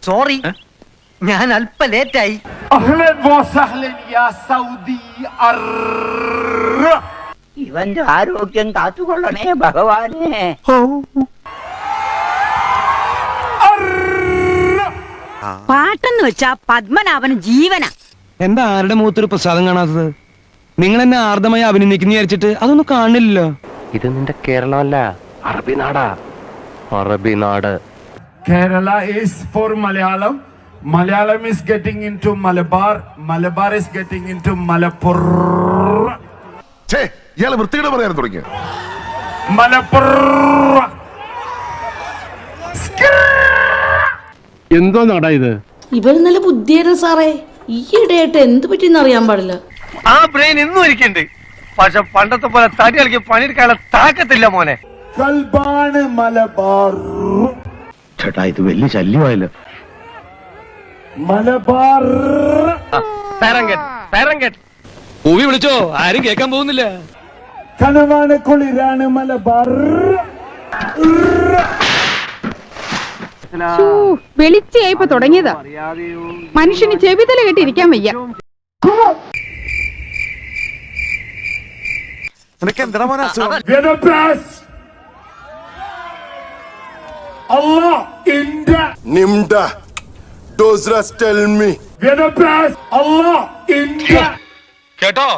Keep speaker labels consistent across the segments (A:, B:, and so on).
A: Sorry, ഞാൻ അല്പ ലേറ്റായി.
B: ഇവന്റെ ആരോഗ്യം കാത്തുകൊള്ളണേ ഭഗവാനെ.
C: പാട്ടെന്ന് വെച്ചാ പത്മനാഭന് ജീവനാ.
D: എന്താ ആരുടെ മുഖത്തൊരു പ്രസാദം കാണാത്തത്? നിങ്ങൾ എന്നെ ആർദ്രമായി അഭിനന്ദിക്കുന്ന വിചാരിച്ചിട്ട് അതൊന്നും കാണില്ലല്ലോ.
E: ഇത് നിന്റെ കേരളമല്ല, അറബി നാടാ. അറബി നാട്.
F: Kerala is for Malayalam. Malayalam is getting into Malabar. Malabar is getting into Malappuram.
G: ഇയാള് വൃത്തികേട് പറയാൻ തുടങ്ങിയ
F: മലപ്പുറ.
E: എന്തോ നാടാ ഇത്?
H: ഇവര് നല്ല ബുദ്ധിയായിരുന്നു സാറേ. ഈയിടെയായിട്ട് എന്ത് പറ്റിയെന്ന് അറിയാൻ പാടില്ല.
A: ആ ബ്രെയിൻ ഇന്നും ഇരിക്കുന്നുണ്ട്. പക്ഷെ പണ്ടത്തെ പോലെ തടി കളിക്ക് പണിയെടുക്കാനുള്ള താക്കത്തില്ല മോനെ.
F: കൽബാണ് മലബാർ.
E: ചേട്ടാ ഇത് വലിയ ശല്യമായല്ലോ.
F: മലബാർ.
D: പൂവി വിളിച്ചോ, ആരും കേൾക്കാൻ പോകുന്നില്ല.
F: കനവാണ് കുളിരാണ് മലബാർ.
C: വെളിച്ചയായിപ്പോ തുടങ്ങിയതാ. മനുഷ്യന് ചെവിതല കെട്ടിരിക്കാൻ വയ്യ.
G: കേട്ടോ,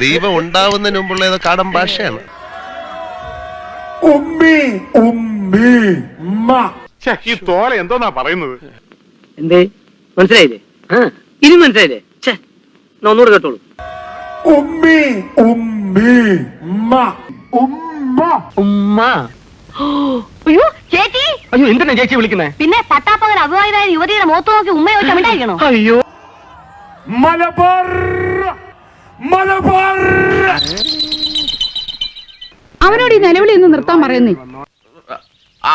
G: ദൈവം ഉണ്ടാവുന്നതിന് മുമ്പുള്ള ഏതോ കാടൻ ഭാഷയാണ്.
F: ഉമ്മി ഉമ്മി ഉമ്മ.
G: ഈ തോല എന്തോന്നാ പറയുന്നത്?
B: എന്തേ മനസ്സിലായില്ലേ? ഇനി മനസ്സിലായില്ലേ? ഒന്നുകൂടെ കേട്ടോളൂ.
F: ഉമ്മി ഉമ്മി ഉമ്മ ഉമ്മ
B: ഉമ്മ.
C: അയ്യോ ചേച്ചി.
E: അയ്യോ എന്തിനാ ചേച്ചി വിളിക്കുന്നേ?
C: പിന്നെ പട്ടാപ്പകൽ അഭിമാനിയായ യുവതിയുടെ മുഖത്ത് നോക്കി ഉമ്മയെ വെച്ചാൽ മിണ്ടായിരിക്കണോ?
E: അയ്യോ
F: മലബാർ മലബാർ.
C: അവനോട് ഈ നിലവിളി ഒന്ന് നിർത്താൻ പറയുന്നേ.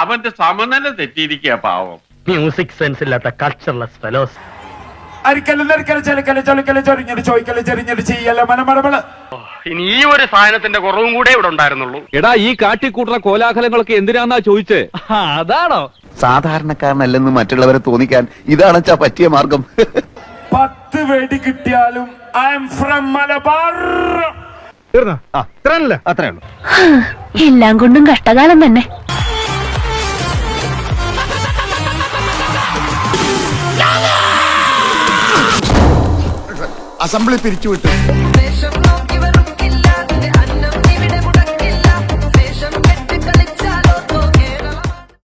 I: അവന്റെ സമനില തെറ്റിയിരിക്കുക പാവം.
E: മ്യൂസിക് സെൻസ് ഇല്ലാത്ത കൾച്ചർലെസ് ഫെലോസ്.
I: ഇനി ഈ ഒരു സാധനത്തിന്റെ കുറവും കൂടെ ഇവിടെ ഉണ്ടായിരുന്നുള്ളൂ.
D: എടാ, ഈ കാട്ടിക്കൂട്ടുന്ന കോലാഹലങ്ങളൊക്കെ എന്തിനാന്നാ ചോദിച്ചേ? അതാണോ?
J: സാധാരണക്കാരനല്ലെന്ന് മറ്റുള്ളവരെ തോന്നിക്കാൻ ഇതാണ് പറ്റിയ മാർഗം.
F: 10 വെടി കിട്ടിയാലും ഐ എം ഫ്രം മലബാർ.
E: അത്രേ ഉള്ളൂ.
C: എല്ലാം കൊണ്ടും കഷ്ടകാലം തന്നെ.
G: അസംബ്ലി പിരിച്ചുവിട്ടു.